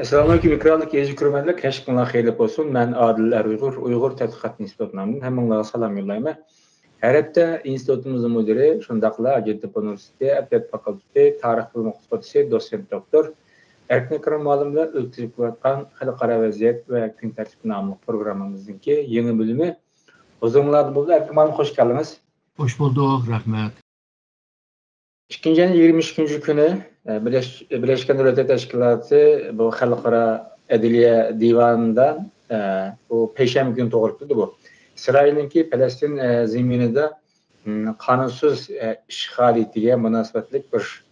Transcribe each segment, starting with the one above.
Assalamualaikum ikromli ezi ko'rmanlar, kashqinlar xeyirli bo'lsin. Men Adil Uyg'ur, Uyg'ur tadqiqot institutidan hammalarga salom yo'llayman. Har hafta institutimizning mudiri, shundaqla Hacettepe Universiteti Adabiyot fakülteti tarix bo'limi o'qituvchisi, dotsent doktor Erkin Ikrom muallimlar o'tkazib qo'ygan xalqaro vaziyat va kun tartibi nomli programmamizning yangi bölümü. Huzurlarda bo'ldi. Erkin muallim hoş geldiniz. Hoş bulduk, rahmet. 22 günü Birleşken Milletler Teşkilatı bu Xalqaro Adliya Divanı'nda bu Peşembe günü to'g'rildi bu. İsrail'inki Palestin zeminida qanunsuz ishg'ol etiga munosabatlik bir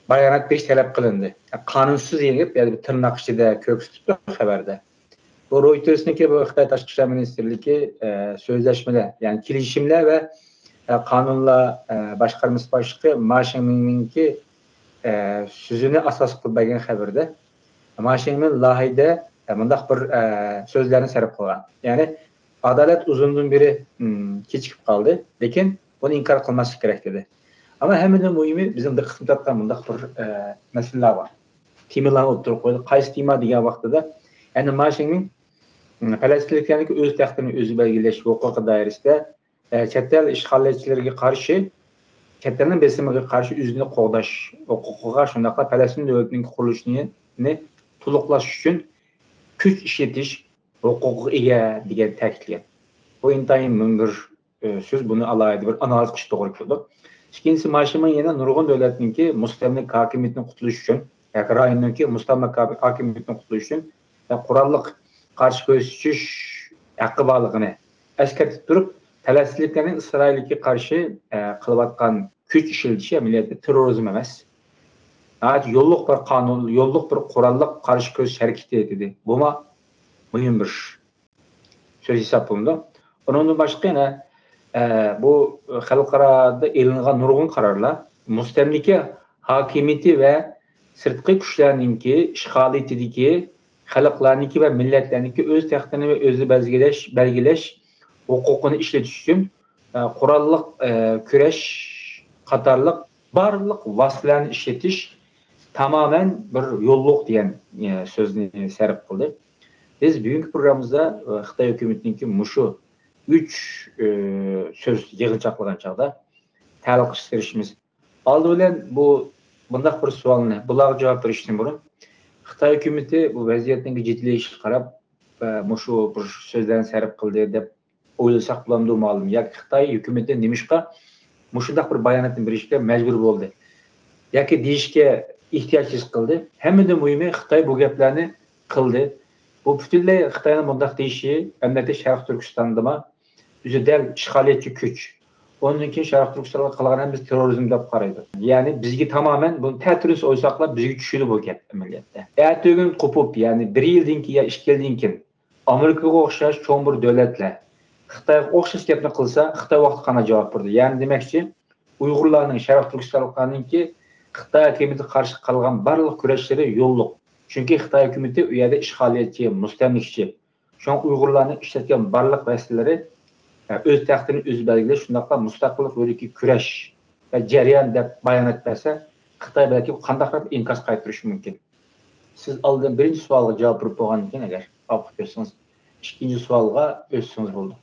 bayonot berish talab qilindi. Qanunsuz yengib, ya'ni tirnoq ichida ko'rsatibdi xabarda. Bu Reuters'niki bu Xitoy Tashqi ishlar ministrligi so'zlashmalar, ya'ni kelishimlar va qonunlar boshqarmasi boshlig'i Ma Shingminki sözünü asas qilmagan xabarda Ma Shingmin lohida bundaq bir so'zlarni sarf qilgan. Ya'ni adolat uzundan beri kechikib qoldi, lekin buni inkor qilmaslik kerak dedi. Ama hammadan muhimi bizim diqqat tortgan bundaq bir masalalar bor. Temalarni o'tirib qo'ydi. Qaysi tema degan vaqtida, ya'ni Ma Shingmin Falastinliklarning o'z taxtini o'zi belgilash huquqi doirasida chet el ishg'olchilarga qarshi chet elning besimiga qarshi o'zini qo'g'dash huquqiga, shundaqla Falastin davlatining qurilishini to'liqlash uchun kuch ishlatish huquqiga ega degan ta'kidlagan. Bu intayin bir so'z, buni alohida bir analiz qilish to'g'ri keldi. Ikkinchisi, Ma Shingmin yana nurg'un davlatningki mustamlik hokimiyatdan qutulish uchun, yoki rayonningki mustamlik hokimiyatdan qutulish uchun qurolli qarshi ko'rsatish haqqi borligini eskartib turib, Falastinliklarning Isroilga qarshi qilayotgan kuch ishlatishi amaliyotda terrorizm emas. Yo'lliq bir qonun, yo'lliq bir qurolli qarshi ko'rsatish harakati dedi. Bu muhim bir so'z hisoblanadi. Bundan boshqa yana bu xalqaroda e'lingan nurg'un qarorlar mustamlika hokimiyati va sirtqi kuchlarningki ishg'oliyatidagi xalqlarniki va millatlarniki o'z taxtini va o'zi belgilash huquqini ishlatish uchun qurolli kurash qatorliq barliq vositalarni ishlatish tamamen bir yo'lliq degan so'zni sarf qildi. Biz bugungi programmamizda Xitoy hukumatining mushu 3 so'z yig'inchoqlagan chog'da ta'liq qilishimiz. Oldi bilan bundaq bir savolni bularga javob berishdan burun Xitoy hukumati bu vaziyatning jiddiylashiga qarab mushu bir so'zlarni sarf qildi deb o'ylasak bo'lamdi ma'lum. Yoki Xitoy hukumati nimishqa mushundaq bir bayonotni berishga majbur bo'ldi yoki deyishga ehtiyoj his qildi. Hammadan muhimi Xitoy bu gaplarni qildi. Bu butunlay Xitoyning bundaq deyishi amaliyotda Sharq Turkistondami o'zi dal ishg'oliyatchi kuch. Ondan keyin Sharq Turkistonga qilgan biz terrorizm deb qaraydi. Ya'ni bizga tamoman bu ta'tiris o'ysaqlar bizga tushidi bu gap amaliyotda. Ertaga qo'pib, ya'ni 1 yildan keyin ya 2 yildan keyin Amerikaga o'xshash cho'ng bir davlatlar Xitoyga o'xshash gapni qilsa, Xitoy vaqti qana javob berdi. Ya'ni demakchi, Uyg'urlarning Sharq Turkistonliklarningki Xitoy hukumatiga qarshi qilgan barliq kurashlari yo'lliq. Chunki Xitoy hukumati u yerda ishg'oliyatchi, mustamlikchi. Shun Uyg'urlarning ishlatgan barliq vositalari o'z taxtini o'zi belgilash, shundaqla mustaqillik yo'lidagi kurash va jarayon deb bayonot bersa, Xitoy balki qanday qilib inkas qaytarishi mumkin. Siz oldin birinchi savolga javob berib bo'lgandan keyin agar o'qib bersangiz, ikkinchi savolga o'tsangiz bo'ldi.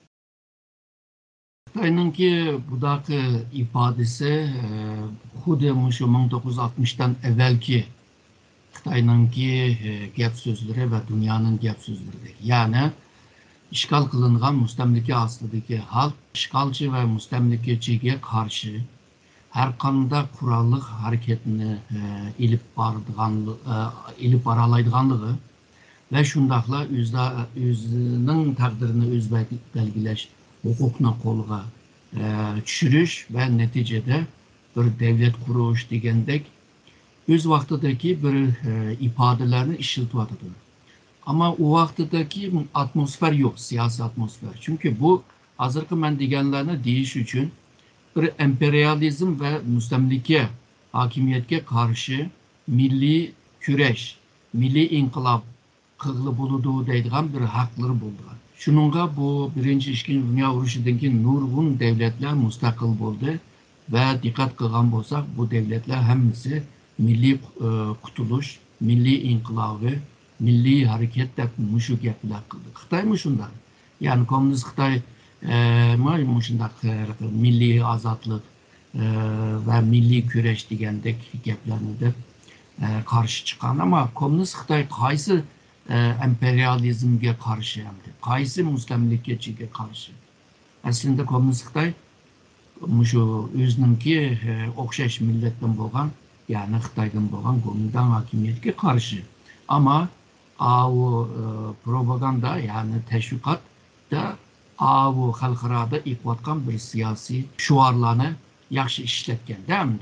Xitoyninki budaki ifadesi xuddi mushu 1960'dan evvelki Xitoyninki gap so'zlari va dunyoning gap so'zlari. Ya'ni işgal kılıngan mustamlika aslidagi xalq işgalchi va mustamlikachiga qarshi har qanday qurolli harakatni ilib boralaydiganligi va shundaqla o'zining taqdirini o'zi belgilash huquqni qo'lga tushirish va natijada bir davlat qurish degandek o'z vaqtidagi bir ifodalarni ishlatyotdi. Ama o vaqtidagi atmosfer yok, siyasi atmosfer. Çünkü bu hazırki men deganlarni deyish uchun bir emperyalizm ve mustamlika hakimiyetga qarshi milliy kurash, milliy inqilob qilib bo'ladi deydigan bir haqlari bo'ldi. Shuningga bu birinchi ikkinchi dunyo urushidan keyin nurg'un davlatlar mustaqil bo'ldi va diqqat qilgan bo'lsak, bu davlatlar hammasi milliy qutulish, milli inqilabı, milli hareket dep muşu gepler kıldı. Xitay mı şundan? Yani Komünist Xitay mı şundak milli azatlık ve milli küreş degandek geplerine de karşı çıkan ama Komünist Xitay qaysı emperyalizmge karşı hamdı, qaysı mustamlikeciga karşı. Aslında Komünist Xitay şu özününki okşaş milletten bolgan, yani Xitaydan bolgan Kuomintang hakimiyetine karşı. Ama o propaganda yani teşvikat da o halkırada ipatkan bir siyasi şuarlarını yaxşı işletken değil mi?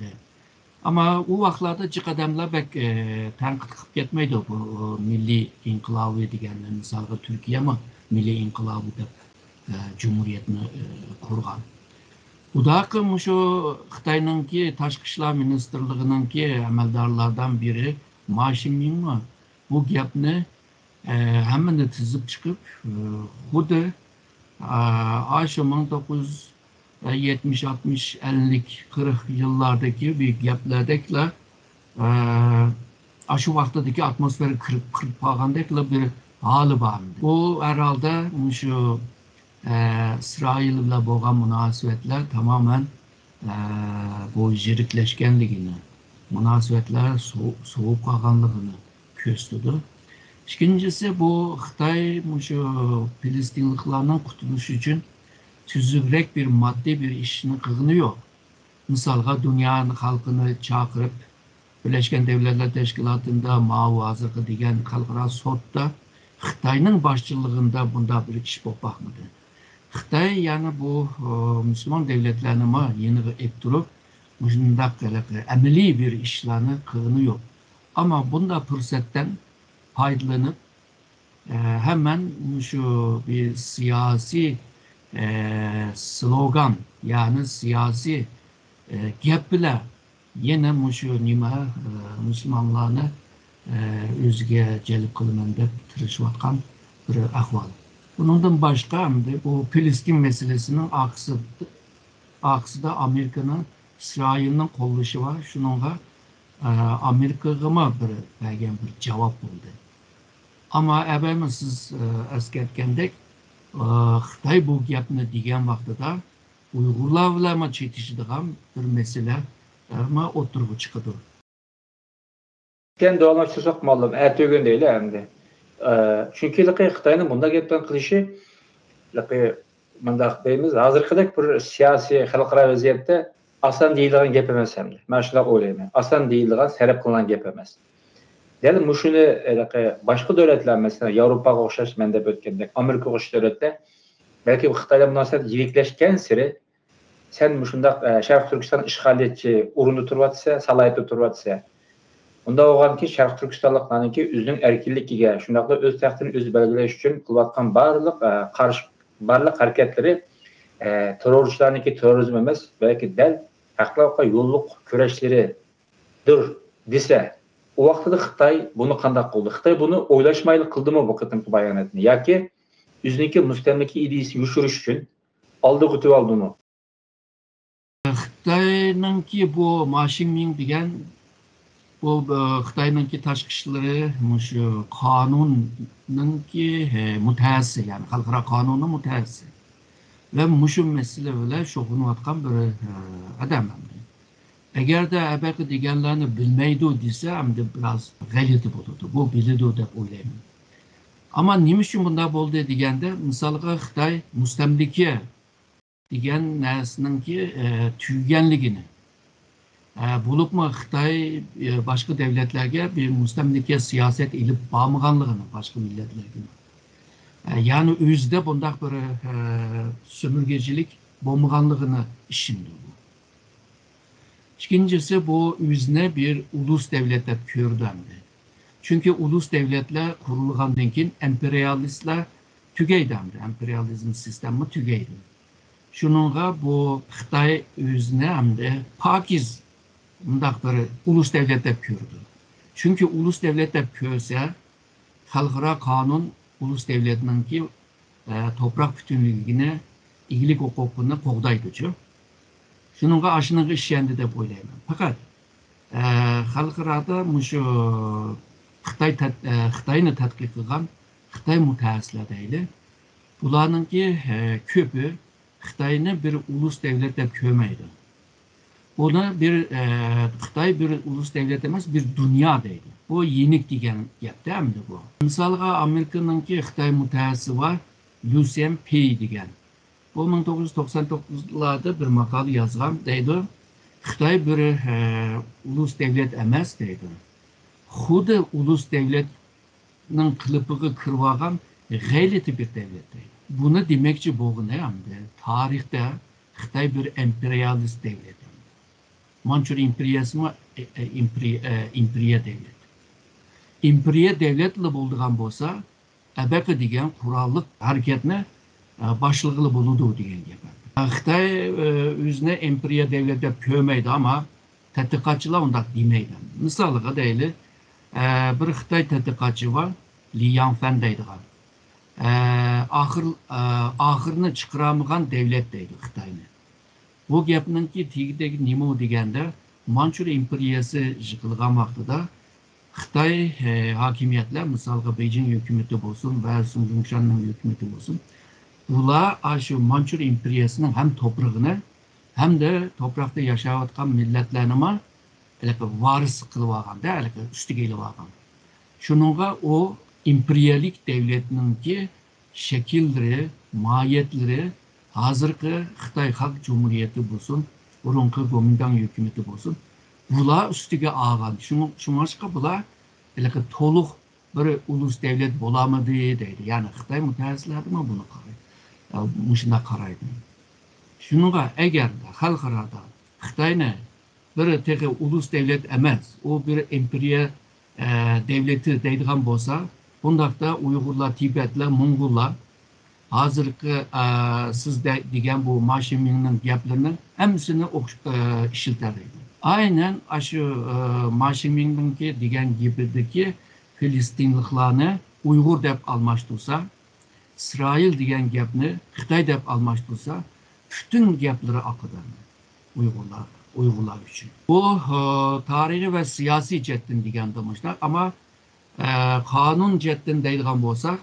Ama o vaxtlarda çıkadamlar bek tanqid qilib ketmeydi bu milli inqilabı deganlar. Misalga Türkiye mi milli inqilabı deb cumhuriyetni kurgan. Bu da şu Xitayninki Tashqi ishlar ministrligininki amaldorlardan biri Ma Xinming mi bu gapni hammani tizib chiqib xuddi shu 1970, 60, 50'lik, 40 yıllardaki bir gaplardakla şu vaqtdaki atmosferi kırıp qolgandakla bir hali var. Bu herhalde şu İsrail bilan bo'lgan munosabatlar tamamen bu jirikleşkenligini, munosabatlar soğuk qolganligini ko'rsatdi. İkincisi bu Xitay şu Filistinliklarning qutulushi uchun tüzügrek bir maddi bir işini qığınıyor. Misalga dünyanın halkını çağırıp Birleşken Devletler Teşkilatı'nda Mao hazırkı degan xalqaro sotda Xitayning başçılığında bunda bir iş bo'lib bakmadı. Xitay yani bu Müslüman devletlerini yeni ettirip bundak ameli bir işlerini qığınıyor. Ama bunda fırsattan faydalanıp hemen şu bir siyasi slogan yani siyasi gaplar yine şu nima Müslümanlarını özge celip kılınan deb tirishayotgan bir ahvol. Bundan başka bu Filistin meselesinin aksida Amerika'nın İsrail'nin kolluğu var. Şununla Amerika'ya bir cevap buldu. Ama efendim siz eskertkendek Xitay bu gapni degan vaqtida Uyg'urlar bilan chetishadigan bir mesele o'tirib chiqadi. Ben doğallaştırsak malum ertögün değil hem de. Çünkü Xitayning bunda gapdan qilishi mundaq deymiz, hozirgidek bir siyasi xalqaro vaziyatda asan deyilgan gap emas hamda. Men shunday o'ylayman. Asan deyilgan, sarf qilingan gap emas. Yani şunu başka devletler mesela Avrupa'ya o'xshash men deb o'tgandek, Amerika o'xshash devletler belki bu Xitoyla munosabat yirikleşken siri sen shundaq Sharq Turkiston ishg'oliyatchi o'rinda turyapsa, salohiyatda turyapsa, unda o'g'anki Sharq Turkistonliklarniki o'zining erkinligiga, shundaqla o'z taxtini o'zi belgilash uchun qilayotgan barliq harakatlari terrorchilarniki terrorizm emas, belki del haqliqa yo'lliq kurashlaridir desa, o vaqtda Xitoy buni qanday qildi? Xitoy buni o'ylashmayli qildimi bu qitimli bayonotni yoki o'ziniki mustamlika ideyasini yushirish uchun oldi o'tib oldimi? Xitoyninki bu Ma Xinming degan bu Xitoyninki tashqi ishlari shu qonunninki mutaxassisi, yani xalqaro qonunning mutaxassisi ve mushu masala bilan shug'ullanayotgan bir odam. Eğer de belki deganlarni bilmaydi desa hamda biraz g'alati bo'ladi. Bu biladi deb o'ylayman. Ama nima uchun bunday bo'ldi deganda, misolga Xitoy mustamlika degan narsaningki tugaganligini bo'libmi Xitoy boshqa davlatlarga bir mustamlika siyosat ilib bormaganligini boshqa millatlarga. Yani o'zida bunday bir sömürgecilik bo'lmaganligini ishindi. İkincisi bu özüne bir ulus devlet deb ko'rdi. Çünkü ulus devletler kurulgandan keyin emperyalistlar tugaydi. Emperyalizm sistemi tugaydi. Şununla bu Xitoy özüne hamda pokiz bundaq bir ulus devlet deb ko'rdi. Çünkü ulus devlet deb ko'rsa, xalqaro qonun ulus devletninki toprak bütünlüğüne, iyilik hukukunu qo'g'daydi. Şununla aşınığı işlendi de böyleyim. Fakat halkırada şu Xitayni tadqiq qilgan Xitay mutaxassislar deyli. Bularninki köpü Xitayni bir ulus devlet deb ko'rmaydi. Ona bir Xitay bir ulus devlet emas, bir dünya deydi. Bu yenik degan gap değil mi bu? Misalga Amerikanınki Xitay mutaxassisi var, Lucien Pei degan. Bu 1999'larda bir makale yazgan deydi. Xitay bir ulus devlet emas deydi. Xuddi ulus devletning qilipiga kirib olgan g'ayrati bir devlet deydi. Bunu demekçi bo'lgan hamda tarixda Xitay bir emperyalist devlet. Manchur imperiyasi mi? İmperiya devlet. İmperiya devletli bo'lgan bo'lsa, abaqi degan qurolliq harakatni boshlig'i bo'ladi degan gap. Xitoy o'zini imperiya devlet deb ko'rmaydi, ammo tadqiqotchilar undaq demaydi. Misoliga deyli, bir Xitoy tadqiqotchi var, Li Yangfan deydigan. Ahırını chiqaramagan devlet deydi Xitoyni. Bu gapninki tegidagi nima deganda, Manchur imperiyasi yıkılgan vaqtida Xitoy hakimiyatlar, misalga Beijing hukumati bo'lsin va Sun Yat-senning hukumati bo'lsin, ular shu Manchur imperiyasining ham toprog'ini, ham da toprakda yashayotgan millatlarni varis qilib olganda, ustiga ilib olgan. Shuningga o imperialik devletninki shakllari, mohiyatları hazırki Xitay Xalq Cumhuriyeti bo'lsin, burunqi Kuomintang hukumati bo'lsin, bular ustiga olgan. Shunga bular to'liq bir ulus devlet bo'lamidi deydi. Ya'ni Xitoy mutaxassislari buni qaraydi. Shunday qaraydi. Shunga agar xalqaro Xitoyni bir tek ulus devlet emas, o bir imperiya devleti deydigan bo'lsa, bundaqda Uyg'urlar, Tibetlar, Mo'ng'ullar hazırki siz degan bu Ma Xinminning gaplarının hepsini işiltirdi. Aynen şu Ma Xinminning degan gapidagi Filistinliklarni Uyghur deb almashtirsa, İsrail degan gapni Xitoy deb almashtirsa, bütün gapları akıdan Uyg'urlar uchun. Bu tarixiy ve siyasi chetdan degan demişler, ama qonun chetdan deydigan bo'lsak,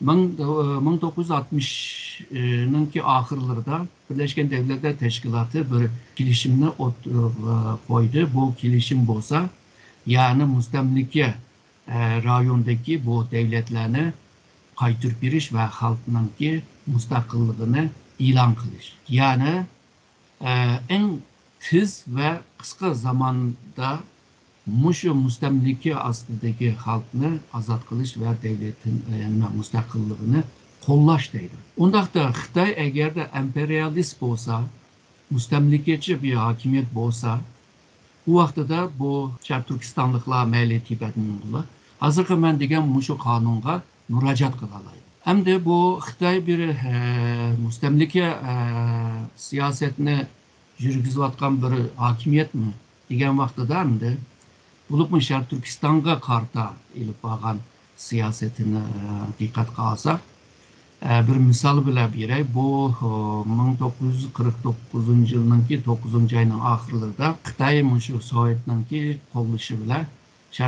1960'ның ahırlarda Birleşken Devletler Teşkilatı bir kilişimini koydu. Bu kilişim olsa, yani müstemlike rayondaki bu devletlerini qaytırıp beriş ve halkınınki müstakillığını ilan kılış. Yani en tez ve kısa zamanda Muşu müstemlike aslındaki halkını azat kılış ve devletin müstakillığını qollaş deydi. Ondaqda Xitoy eğer de emperyalist olsa, müstemlikeci bir hakimiyet olsa, bu vaqtida bu Türkistanlıklar, Meyli, Tibet, Moğollar, hazırki men degan muşu kanunga müracaat kılalaydı. Hem de bu Xitoy bir müstemlike siyasetini yürgiziyotgan bir hakimiyet mi degan vaqtida hamda Bulup'un Türkistan'a karta ilip bağlan siyasetini dikkatga alsak, bir misal bile berey. Bu 1949 yılınki 9. ayının ahırlarında Xitoy muşu Sovetninki qo'llashi bilan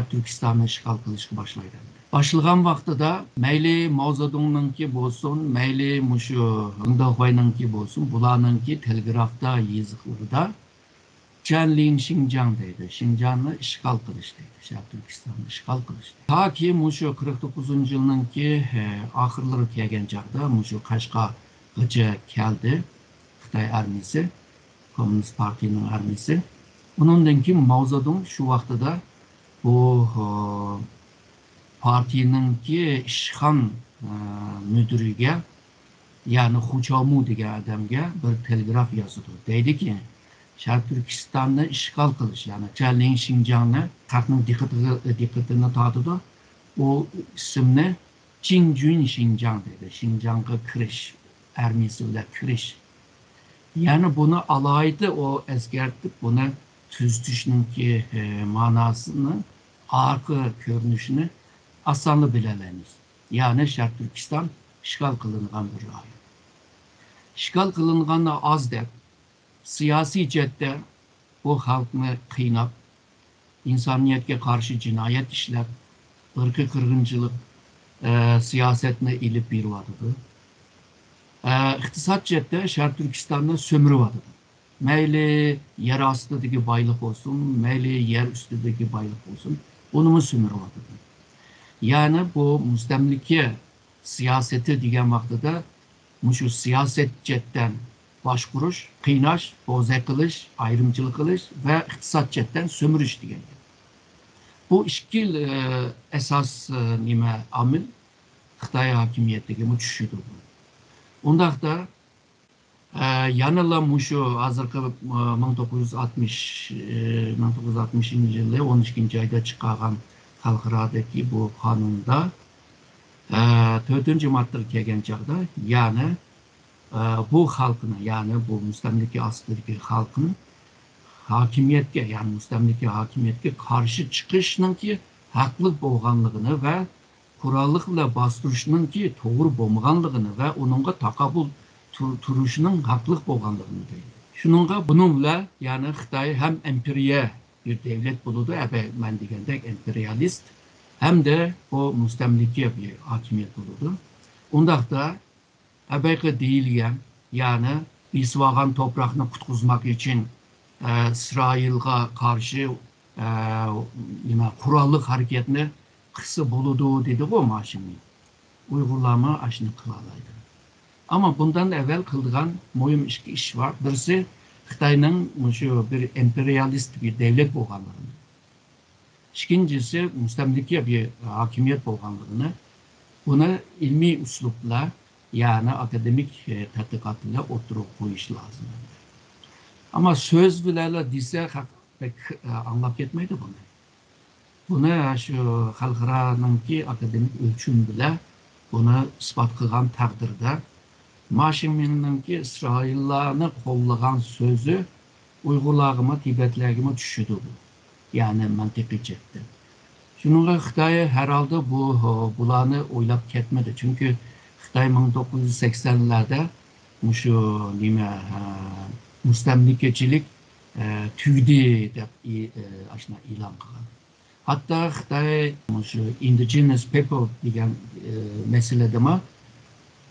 Türkistan'ı işgal qilishga boshlaydi. Başlagan vaqtida mayli Mao Zedongninki bo'lsin, mayli muşu Deng Xiaopingninki bo'lsin, bularninki telegrafda yoziqlarida Jianling Xinjiang deydi. Xinjiang'ı işgal qilish deydi. Türkistan'ı işgal qilish. Ta ki muşu 49 yılınki ahırları kelgan chaqda muşu Qashqargacha keldi Xitoy armiyasi, Komünist Partiyaning armiyasi. Undan keyin Mao Zedong shu vaqtida bu partiyaninki ishxon müdiriga, yani Hu Qiaomu degan odamga bir telegraf yozdi. Deydiki, Türkistan'ı işgal kılış, yani Jianling Xinjiang'ı halkın dikkatini tortdi. O isimni Jingjun Xinjiang dedi. Xinjiang'a kirish, armiyasi bilan kirish. Yani bunu alaydı, o eskertip bunu tuzitishninki ma'nosini, arka görünüşünü asanlı bilememiz. Yani Türkistan işgal kılıngan bir rayon. İşgal kılınganı az deb, siyasi cette bu halkını kıynap, insaniyetke karşı cinayet işlep, ırkı kırgınçılık siyasetine ilip bir vadıdı. İktisat cette Şarkı Türkistan'da sömürü vadıdı. Meyli yer astıdaki baylık olsun, meyli yer üstüdeki baylık olsun, bunu mu sömürü vadıdı. Yani bu müstemlike siyaseti diyen vaxtıda şu siyaset cetten başkuruş, kıynaş, boza kılış, ayrımcılık kılış ve iktisat cetten sömürüş diyen. Bu işkil esas nime amil Xitay hakimiyetteki bu düşüdü bu. Ondaqda yanıla şu hazırkı 1960 yılı 12. ayda çıkargan halkıradaki bu kanunda 4. maddedir kelgen çağda yani bu halkını yani bu müstemlike aslındaki halkının hakimiyetke yani müstemlike hakimiyetke karşı çıkışının ki haklı bolğanlığını ve kurallıkla bastırışının ki doğru bolmaganlığını ve onunla takabul turuşunun haklı bolğanlığını deyil. Şununla bununla yani Xitay hem empiriye bir devlet buludu, ben degендek emperyalist hem de o müstemlike bir hakimiyet buludu. Ondaqda belki deyilgen yani İsvagan toprağını kutuzmak için İsrail'e karşı kurallık hareketini kısa buludu dedi o maşimi. Uygulama aşını kılalaydı. Ama bundan evvel kıldıgan mühim iş var. Birisi Xitay'ın bir emperyalist bir devlet bolğanlığını. İkincisi müstemlike bir hakimiyet bolğanlığını. Buna ilmi üslupla yani akademik tədqiqatıyla oturup koyuş lazım. Ama söz bilerle dise pek anlap ketmeydi bunu. Bunu şu halkıranın ki akademik ölçüm bile bunu ispat kılgan takdirde Maşin'in ki İsrail'larını kollagan sözü Uygurlarıma, Tibetlerime düşüdü bu. Yani mantıklı cepte. Şununla Xitay herhalde bulanı oylap ketmedi. Çünkü Xitay 1980'lerde şu müstemlikecilik tüydü dep aşına ilan kılan. Hatta Xitay şu indigenous people diyen meselede ma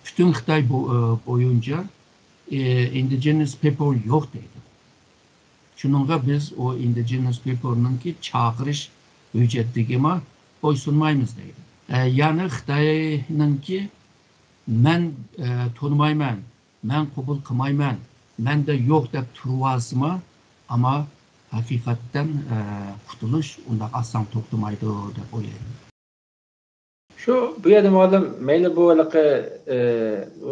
bütün Xitay boyunca indigenous people yok dedi. Şununla biz o indigenous people'nın ki çağırış ücretligime boysunmaymiz deydi. Yani Xitay'nın ki men tanımayman, men kabul kılmayman, men de yok dep turvasıma ama hakikatten kurtuluş onda aslan toplumaydı dep oylayım. Şu bu yerde malum meyli bu alaka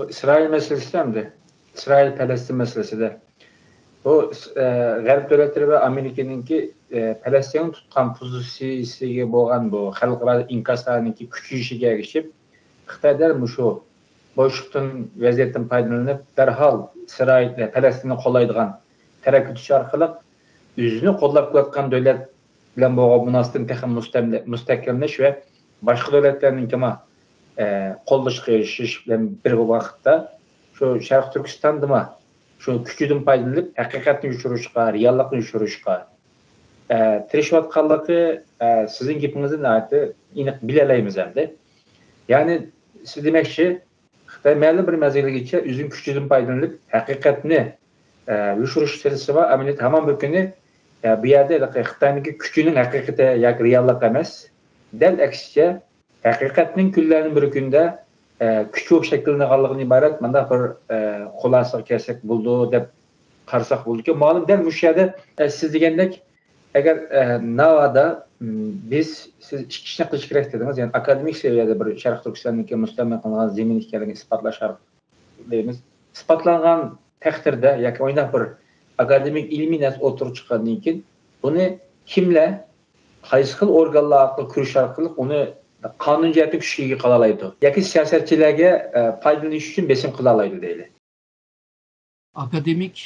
İsrail meselesi de İsrail-Palestin meselesi de bu Garip devletleri ve Amerika'nınki Palestin'in tutkan pozisiyasiga bolgan bu xalqaro inkaslarınki küçüyüşüge erişip Xitaylar şu boşluktan vaziyetden faydalanıp derhal İsrail'le Palestin'i qolaydigan tarakkütüş arkalık yüzünü qollap kelatkan devlet bilen bolgan münasibetini texim müstakilleş ve başka devletlerinin kima qollashga erishish bilan bir vaqtda şu Şarkı Türkistan'da mı şu küçüdün faydalanıp haqiqatni yushirishga, reallikni yushirishga tirishayotganligi sizin gapingizdan aytib aniq bilalaymiz hamda. Yani siz demakchi Xitoy ma'lum bir mezgilgacha o'zining kuchidan foydalanib haqiqatni yushirish sirasi va amaliyot hamon bir kuni bu yerda Xitoyniki kuchining haqiqati yoki reallik emas. Dal aksicha haqiqatning kunlarning bir kunda kuch bo'lib shakllanganligidan iborat mana bir xulosaga kelsak bo'ldi deb qarasak bo'ldiki, ma'lum dal mush yerda siz degandek agar navada biz siz ikki ishni qilish kerak dedingiz, ya'ni akademik seviyada bir Sharq Turkistonniki mustamlaka qilingan zemin ekanligini isbotlash deymiz. Isbotlangan taqdirda yoki o'ynab bir akademik ilmiy narsa o'tirib chiqqandan keyin buni kimlar qaysi xil organlar orqali kurish orqali uni qonun jihatda kuchga qila oladi yoki siyosatchilarga foydalanish uchun besim qila oladi deydi. Akademik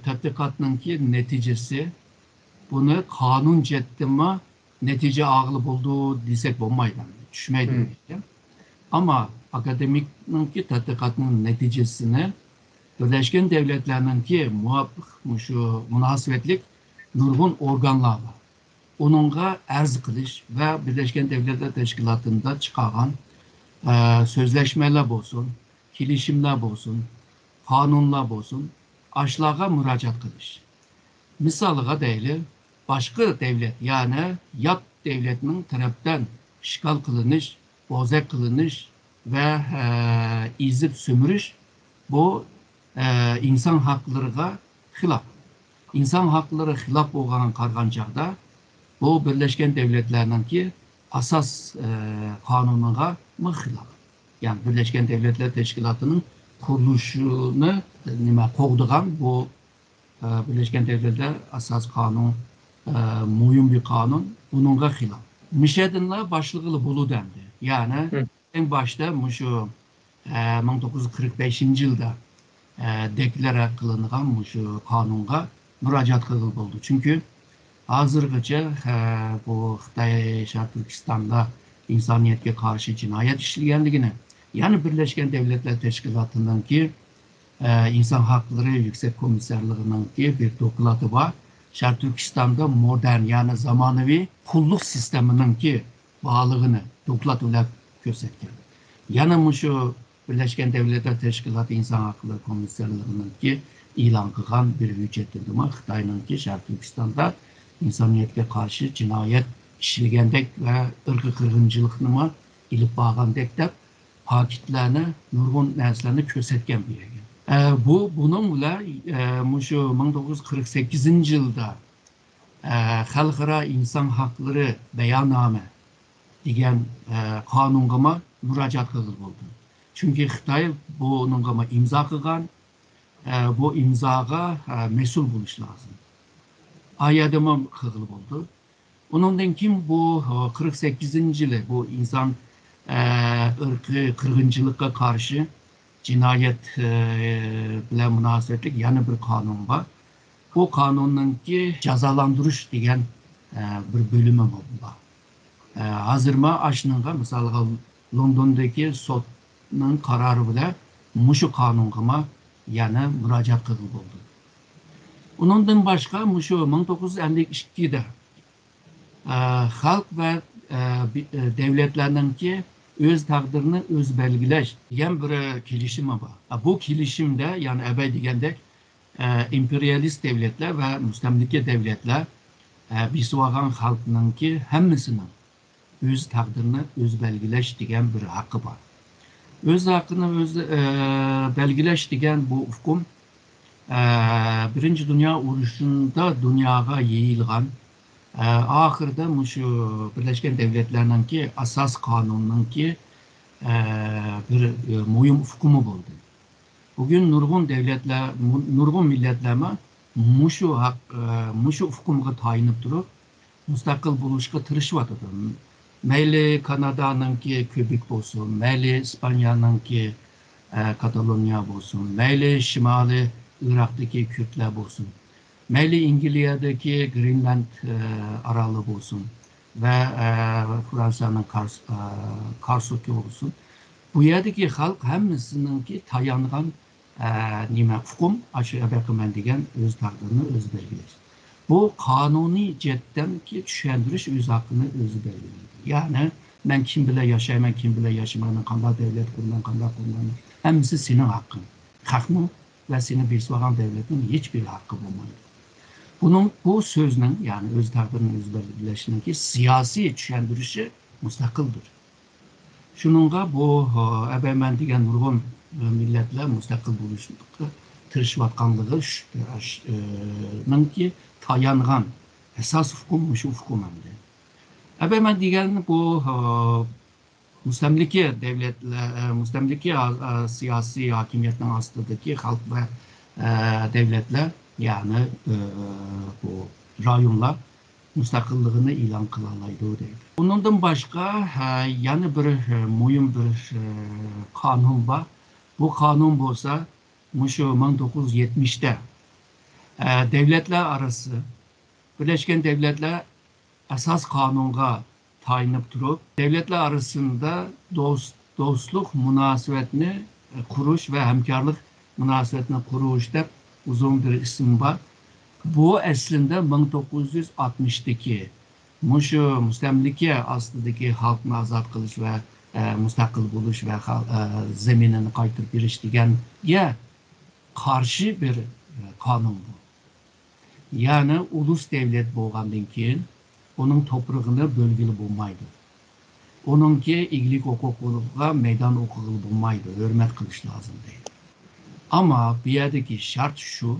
tədqiqatınki neticesi bunu kanun cettime netice ağlı bulduğu desek olmaydı. Düşmeydi. Ama akademikinki tədqiqatının neticesini Birleşken Devletlerinki münasebetlik nurgun organlar var. onunğa ərz qilish və Birləşmiş Dövlətlər Təşkilatında çıxarğan sözləşmələr olsun, kilişimlər olsun, qanunlar olsun, aşağı müracaat qilish. Misalıga deyilir, başka devlet yani yat devletinin taraftan işgal kılınış, bozak kılınış ve izip sömürüş bu insan haklarına hilaf. İnsan hakları hilaf olan kargancakta bu Birleşken Devletler'in ki asas kanununa mı hilaf? Yani Birleşken Devletler Teşkilatı'nın kuruluşunu koğduğan bu Birleşken Devletler Asas Kanun mühim bir kanun bununla hilaf. Mişedin'le başlıqlı bulu dendi. Yani en başta şu 1945 yılda deklare kılınan şu kanunga müracaat kılındı oldu. Çünkü hazırgıca bu Xitay Şarkı Türkistan'da insaniyetke karşı cinayet işleyenliğine yani Birleşken Devletler Teşkilatı'ndan ki İnsan Hakları Yüksek Komiserliğinin ki bir dokulatı var. Şarkı Türkistan'da modern yani zamanıvi kulluk sisteminin ki bağlılığını dokulatıyla gösterken. Yani şu Birleşken Devletler Teşkilatı İnsan Hakları Komiserliğinin ki ilan kılan bir hüccettir. Xitay'ın ki Şarkı Türkistan'da insaniyetke karşı cinayet işlegendek ve ırkı kırgıncılıkını ilip bağlandek de paketlerini, nurgun neslerini kösetken bir yer. Bununla şu 1948 yılda Xalqara İnsan Hakları Beyanname degan kanunga müracaat kılındı oldu. Çünkü Xitay bununla imza kılgan, bu imzaga mesul buluş lazım. Ayadımı kılındı oldu. Onundan kim bu 48. yılı bu insan ırkı kırgıncılığa karşı cinayet bilen münasebetlik yani bir kanun var. O kanunun ki cezalandırış diyen bir bölümü var. Hazırma aşınınca mesela London'daki sotun kararı bile muşu kanunuma yani müracaat kılındı oldu. Ondan başka muşu 1952'de halk ve devletlerinin ki öz takdirini öz belgileş diyen bir kilişim var. Bu kilişimde yani evvel degende emperyalist devletler ve müstemlike devletler Bisvagan halkının ki hemmisinin öz takdirini öz belgileş diyen bir hakkı var. Öz hakkını öz belgileş diyen bu hukum Birinci Dünya Uğraşı'nda dünyaya yayılgan ahırda şu Birleşken Devletler'in ki asas kanunun ki bir mühim hukumu oldu. Bugün nurgun devletler, nurgun milletlerime muşu hukumga tayinip durup müstakil buluşka tırışıvatıdır. Meyli Kanada'nın ki Kübik olsun, meyli İspanya'nın ki Katalonya olsun, meyli Şimali Irak'taki Kürtler olsun. Meyli İngiltere'deki Greenland aralığı olsun ve Fransa'nın Kars'taki olsun. Bu yerdeki halk hemmisinin ki tayanılan hukum aşağı bakımen degen öz takdirini öz belgiler. Bu kanuni cetten ki düşendiriş öz hakkını özü belgiler. Yani ben kim bile yaşayayım, kim bile yaşamayayım, kandak devlet kurulan, kandak kurulan hemisi senin hakkın. Hakkın ve senin bir soğan devletin hiçbir hakkı olmalı. Bu sözün yani öz takdirinin öz belgileşinin ki siyasi düşendirişi müstakildir. Şununla bu ebemen degen nurgun milletler müstakil buluşlukta tırışvatkanlığının ki tayanğan esas hukum şu hukum hem de. Ebemen degen bu müstemlike devletler, müstemlike siyasi hakimiyetin astıdaki halk ve devletler yani bu rayonlar müstakilliğini ilan kılalaydı değil. Bundan başka yani bir mühim bir kanun var. Bu kanun olsa şu 1970'te devletler arası Birleşken Devletler Asas Kanun'a tayinip durup devletler arasında dostluk münasebetini kuruş ve hemkarlık münasebetini kuruşta uzun bir isim var. Bu aslında 1960'daki Muşu müstemlike aslındaki halkını azat kılış ve müstakil buluş ve zeminini kaytırıp biriş degenge karşı bir kanun bu. Yani ulus devlet bolgandan keyin onun toprağını bölgili bulmaydı. Onunki iyilik hukukuga meydan okuğul bulmaydı. Hürmet kılış lazım değil. Ama bir yerdeki şart şu,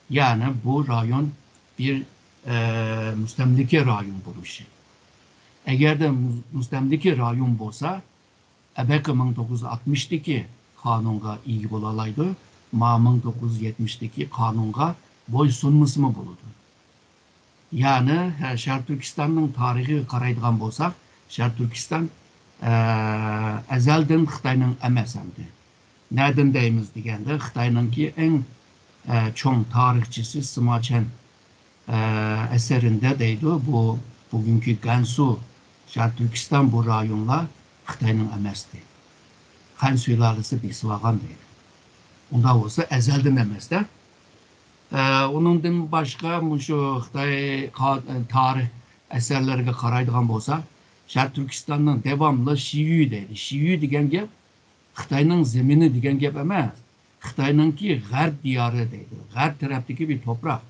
yani bu rayon bir müstemlike rayon buluşu. Eğer de müstemlike rayon bolsa, ebeki 1960'daki kanunga iyi bolalaydı, ma 1970'deki kanunga boy sunması mı buludu? Yani Şarkı Türkistan'ın tarihi karaydıgan bolsak, Şarkı Türkistan ezelden Xitayning emas endi. Nereden deyimiz degende, Xitayninki en çoğun tarihçisi Sima Chen eserinde deydi, bu bugünkü Gansu, Şarkı Türkistan bu rayonla Xitayning emasdi. Han sülalesi bisvagan deydi. Onda olsa ezelden emas da. Onundan başka şu Xitay tarih eserlerine karaydıgan bolsa, Şarkı Türkistan'ın devamlı Şiyu deydi. Şiyu degen gep Xitayning zemini degen gep emas. Xitayninki Garp diyarı deydi. Garp taraftaki bir toprak.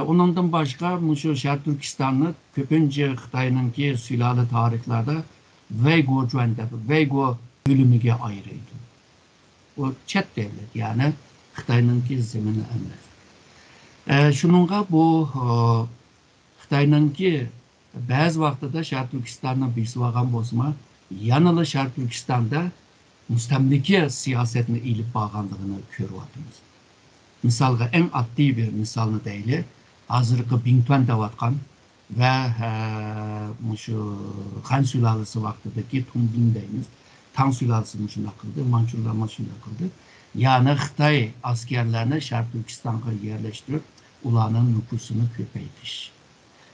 Onundan başka şu Şarkı Türkistan'ı köpünce Xitayninki sülale tarihlerde Uyghur Uyghur bölümüge ayrıydı. O çet devlet, yani Xitayninki zemini emas. Şununla bu Xitayninki bazı vaqtida Şarkı Türkistan'ın bisvagan bolsa, yanılı Şarkı Türkistan'da müstemlike siyasetini ilip bağlandığını görüyoruz. Misalga en addi bir misalını deyli, hazırkı Bingtuan devatkan ve şu Han sülalesi vaxtıdaki Tungbin deyimiz, Tang sülalesi şunda kıldı, Mançurlar şunda kıldı. Yani Xitay askerlerini Şarkı Türkistan'a yerleştirip ulanın nüfusunu köpeytiş.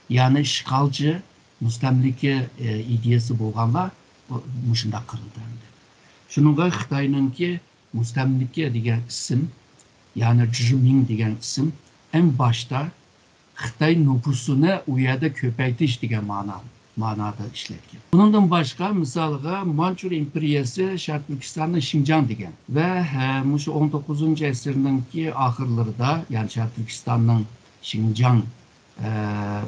Yani işgalcı, müstemlike ideyası bolganlar şunda kırıldı. Şununla Xitayninki müstemlike degen isim, yani Zhiming degen isim en başta Xitay nüfusunu uyada köpeytiş degen manada işletken. Bundan başka misalga Mançur İmperiyası Şarkı Türkistan'ın Şincan degen ve 19. esrindeki ahırlarında, yani Şarkı Türkistan'ın Şincan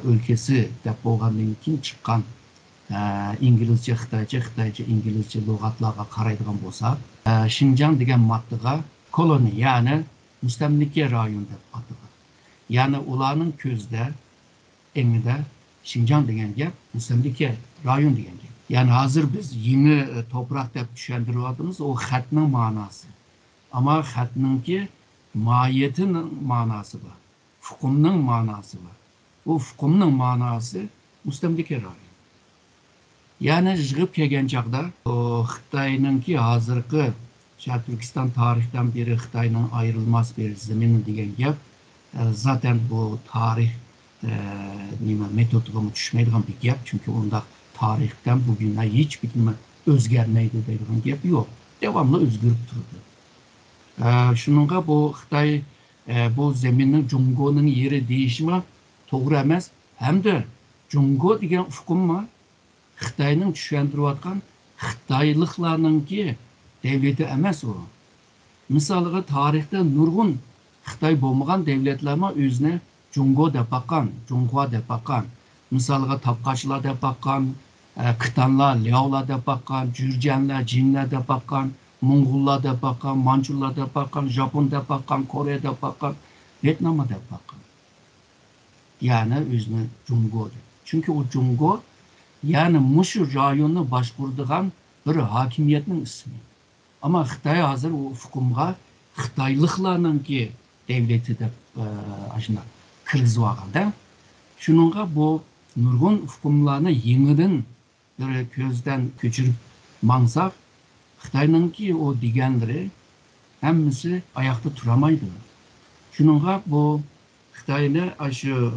ülkesi dep bolgandan keyin çıkan İngilizce, Xitayca, İngilizce lügatlarga karaydigan bolsa, Şincan degen mattıga koloni, yani müstemlike rayon dep atıgan. Yani ularning közde, eňide Şincan degen gep müstemlike rayon degen gep. Yani hazır biz yeni toprak dep düşendiriyordumuz, o xatning manası. Ama xatninki mahiyetinin manası var. Fukumning manası var. O fukumning manası müstemlike rayon. Yani jığıp kelgen çağda Xitayninki hazırkı Şarkı Türkistan tarihten beri Xitayning ayrılmaz bir zemini degen gep, zaten bu tarih metoduna düşmeydigan bir gep, çünkü onda tarihten bugüne hiç bitme özgermeydi deydigan gep yok. Devamlı özgürüp durdu. Şununla bu Xitay bu zeminin Jungo'nun yeri değişimi doğru emas, hem de Jungo degen ufkum Xitayning düşendiriyotgan Xitayliklarninki devleti emas o. Misalga tarihte nurgun Xitay bolmagan devletlerma özüne Jungo dep bakkan, Junghua dep bakkan. Misalga Tapkaçlar dep bakkan, Kıtanlar, Liaolar dep bakkan, Jürjenler, Jinler dep bakkan, Mongollar dep bakkan, Mançurlar dep bakkan, Japon dep bakkan, Kore dep bakkan, Vietnam'a dep bakkan. Yani özüne Jungo dep. Çünkü o Jungo, yani Muşu rayonunu başkurduğun bir hakimiyetin ismi. Ama Xitay hazır o fukumga Xitaylıklarınki devleti de aşına kırgızıp alganda. Şununla bu nurgun fukumlarını yeniden bir közden köçürüp mansak, Xitayninki o degenleri hemmisi ayakta duramaydı. Şununla bu Xitay'ını aşı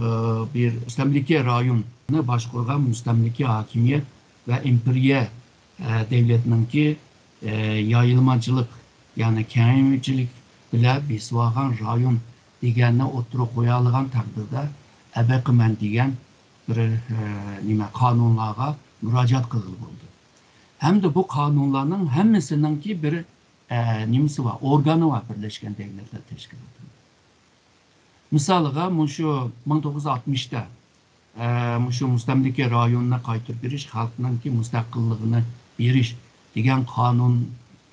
bir müstemlike rayonu başkurgan müstemlike hakimiyet ve imperiye devletininki yayılmacılık, yani kengaymichilik bile bisvagan rayon degenine oturup koyalığan takdirde ebeki men degen bir nima qonunlarga murojaat qilib bo'ldi. Hamda bu qonunlarning hammasininki bir nimasi var, organı var Birleşken Devletler Teşkilatı. Misaliga, mushu 1960'da mushu mustamlika rayonuna qaytib berish, xalqninki mustaqilligini berish degan qonun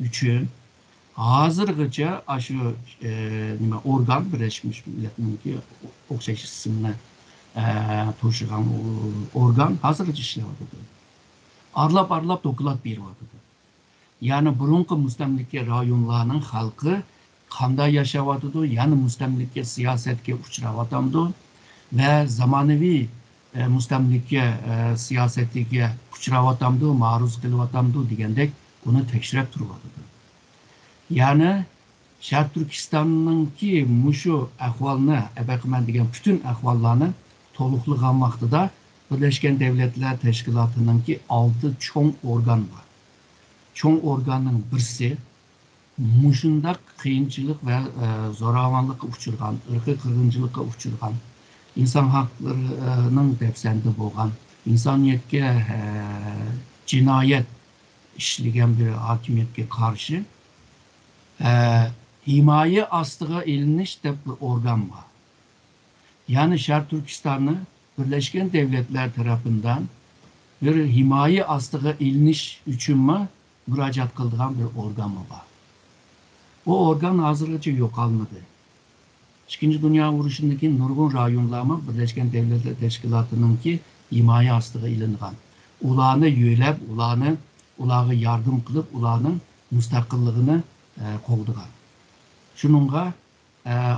uchun hozirgacha shu nima organ Birleşmiş Milletlar'ninki o'xshash ismini to'shigan organ hozirgacha ishlayapti. Arlab doklad beryapti. Yani burunqi mustamlika rayonlarning xalqi qanday yashayapti, yani mustamlika siyosatga uchrayapti ve zamonaviy mustamlika siyosatiga uchrayapti, ma'ruz qilyapti degandek buni tekshirib turyapti. Yani Sharq Turkistonninki mushu ahvolni, abaqman degan bütün ahvollarni to'liqlagan vaqtida Birleşken Devletler Teşkilatı'nınki 6 çoğun organ var. Çoğun organın birisi muşundaq qiyinchilik ve zo'ravonlikqa uchirgan, irqiy qirg'inchilikqa uchirgan, inson haqlarining dafsanda bo'lgan, insoniyatga jinoyat ishlagan bir hokimiyatga qarshi himoya ostiga ilinish deb bir organ var. Yani Sharq Turkiston'ı Birleşken Devletler tarafından bir himoya ostiga ilinish uchunmi müracaat kıldıran bir organ var. O organ hozirgacha yo'qolmadi. İkinci Dünya Urushundagi nurg'un rayonlarni Birleşken Devletler Teşkilatı'nınki himoya ostiga ilingan. Ularni yo'lab, ularga yardım qilib, ularning mustaqilligini qo'g'digan. Shuningga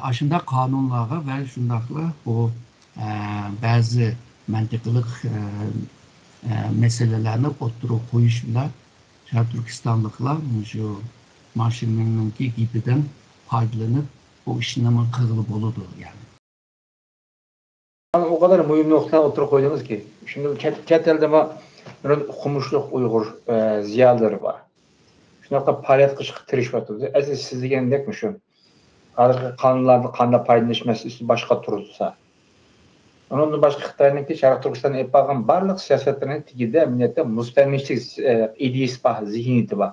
aşında qonunlarga va shundaqla bu bazı mantiqliq meselelerini o'ttirib qo'yish bilan Sharq Turkistonliklar şu mashinanınki gibidan faydalanıp o işini qilib bo'ladi yani. O kadar mühim noktadan oturup koydunuz ki, şimdi chet elde okumuşluk Uygur ziyalıları var. Şu nokta faaliyet kışkı tirişvatırdı. Siz degandek mi şu? Kanunlarda kanda paylaşması üstü başka turulsa. Onun başka Xitay'nınki Sharq Turkiston'da yapılan barlık siyasetlerinin tigide emniyette mustamlakçilik ideyası var, zihniyeti var.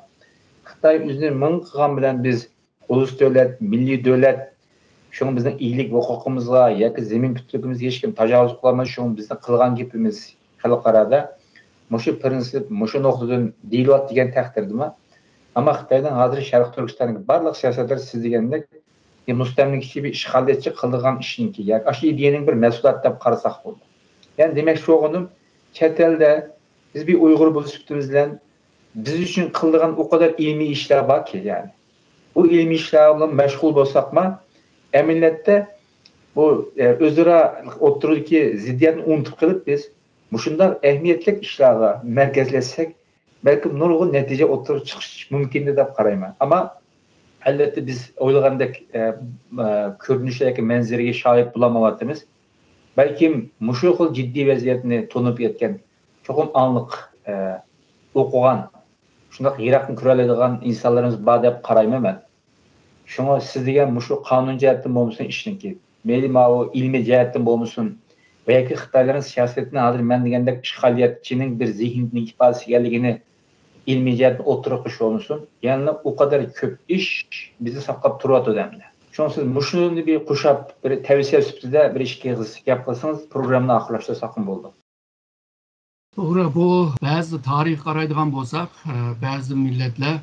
Xitay üzerine ming qilgan bilan biz ulus devlet, milliy devlet, şunun bizning iyilik huquqimizga yoki zemin bütünlüğümüzge hech kim tajovuz qilolmaydi, şunun bizning qilgan gapimiz xalqarada mushu prinsip, mushu nuqtadan deyilyapti degan taqdirdami? Ama Xitoydan hozir Sharq Turkistondagi barliq siyosatlar siz degandek mustamlakchi bir ishg'olchi qilgan ishniki, yoki shu ideyaning bir mas'uliyat deb qarasak bo'ladi. Yani demek şu oğlum, chet elde biz bir Uygur bo'lishimiz bilan biz için kıldığın o kadar ilmi işler var ki yani. Bu ilmi işlerle meşgul olsak mı, emniyette bu özüra otururki ziddiyatını unutup kalıp biz şundan ehemmiyetli işlerle merkezlesek belki nurgun netice oturup çıkış mümkün de karayma. Ama elbette biz oylagandek görünüşteki menzereye şahit bulamamadığımız belki muşu ciddi vaziyetini tonup yetken çok anlık okugan şundaq Irak'ın kuraladigan insanlarımız bor deb qarayman men. Şuna siz degan mushu qonun jihatdan bo'lmasin ishninki, meyli o ilmiy jihatdan bo'lmasin va yoki Xitoylarning siyosatini hozir men degandek ishg'oliyatchining bir zehnining ifodasi ekanligini ilmiy jihatdan o'tirib qo'yish bo'lmasin. Ya'ni o kadar ko'p ish bizni saqlab turyapti odamlar. Şuna siz mushuni bir qo'shib bir tavsiya sifatida bir ikki gap qilsangiz programni oxirlashtirsak bo'ldi. Doğru, bu bazı tarih qaraydigan bo'lsak, bazı milletler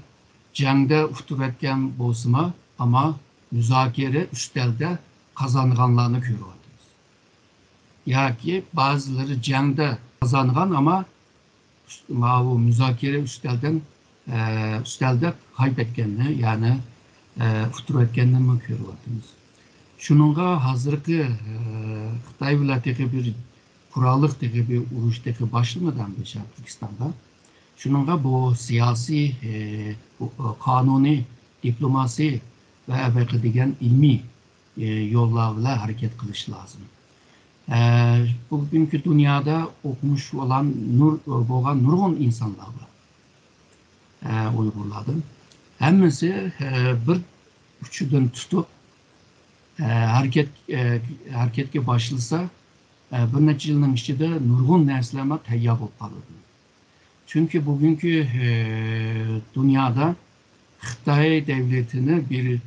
jangda utup etken bo'lsa ama müzakere üstelde kazanganlarını görüyoruz. Yoki bazıları jangda kazangan ama bu müzakere üstelde kaybetkenini, yani utup etkenini görüyoruz. Şununla hazırki Xitay vilayetdagi bir kurallıktaki bir urushdaki başlamadan bir Sharq Turkistonda şununla bu siyasi, kanuni, diplomasi ve belki degan ilmi yollarla hareket kılış lazım. Bugünkü dünyada okumuş olan nurgun insanlar var. Uygurlardan. Hemmesi bir uçudan tutup hareketke başlasa bir neçə ilin içində nurgun nərsləmə təyyar olub qalırdı. Çünki bugünkü dünyada Xitay devletini bir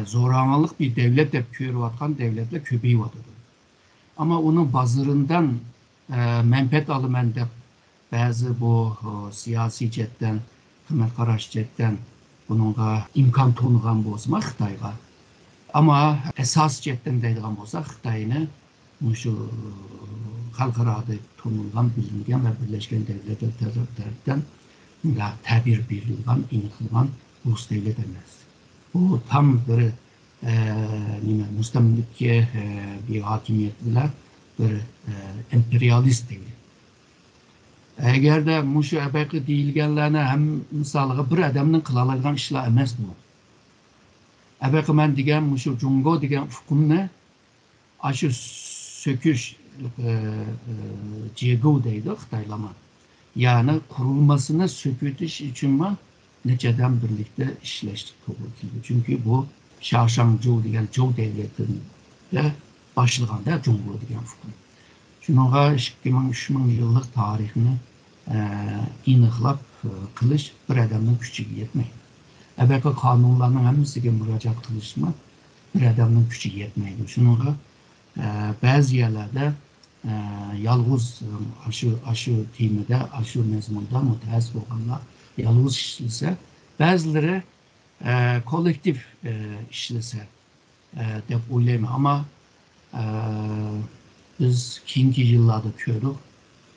zoranlıq bir devlet deyib görüb atqan devletlə köpəyib atıdır. Amma onun bazırından mənfət alımən deyib bəzi bu siyasi cəhətdən, qiyməd qaraş cəhətdən bununla imkan tanıyan bolsa Xitayğa. Amma əsas cəhətdən deyilən bolsa Xitayını şu xalqarada tanınan, bilinən və Birləşmiş Dövlətlər tərəfindən təbir edilən, inanılan ulus devlet emas. Bu tam bir müstəmləkə bir hakimiyyətlə bir emperyalist devlet. Əgər də şu əbəqi deyilgənlərinə həm misalıqa bir adamın qılalayğan işlər emas bu. Əbəqi mən digən şu Cungo digən ufqunne aşı söküş Cego deydi Xitaylama. Yani kurulmasına sökütüş için neçeden birlikte işleştik topluluğu. Çünkü bu Şaşangzhou diyen Zhou devletinde başlığında Cumhur diyen fıkın. Şununla 2000 yıllık tarihini inıqlap kılış bir adamın küçüğü yetmeyi. Əvvəlki kanunların hemisi müracaat kılışma bir adamın küçüğü yetmeydi. Şununla bazı yerlerde yalğız aşı timide, aşı mezmunda mütehassıs olanlar yalğız işlese, bazıları kolektif işlese de oylama. Ama biz keyinki yıllarda görürük,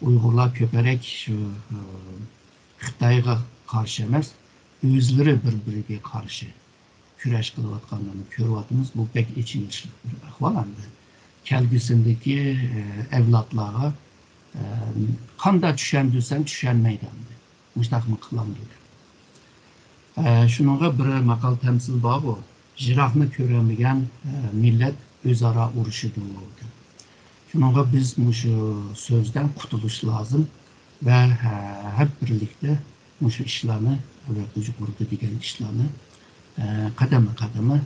Uygurlar köperek Xitayga karşı emas, özleri birbiriga karşı küreş kılıvatkanlarını görüyatımız. Bu pek içinçlik bir ahvalandı. Kelgisindeki evlatlara kanda düşendiysen düşen meydandı. Müştakmı kılamıydı. Şununla bir makal temsil var bu. Jirahını köremleyen millet özara uruşu oldu. Şununla biz bu sözden kurtuluş lazım ve hep birlikte bu işlerini, öğretici kurdu diyen işlerini kademe kademe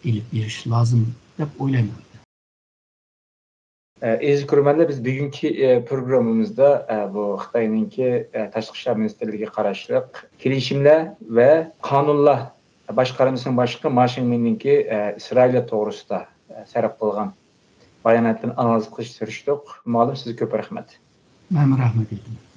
ilip bir iş lazım hep oylamadı. Aziz görürmenler, biz bugünkü programımızda bu Xitay'nınki Tashqi ishlar ministerligiga qarashli kelishimlar ve kanunlar boshqarmasining boshlig'i Ma Shingminninki Isroil to'g'risida sarf qilgan bayonotini analiz qilishga tirishdik. Ma'lum, sizga ko'p rahmat. Men rahmat aytaman.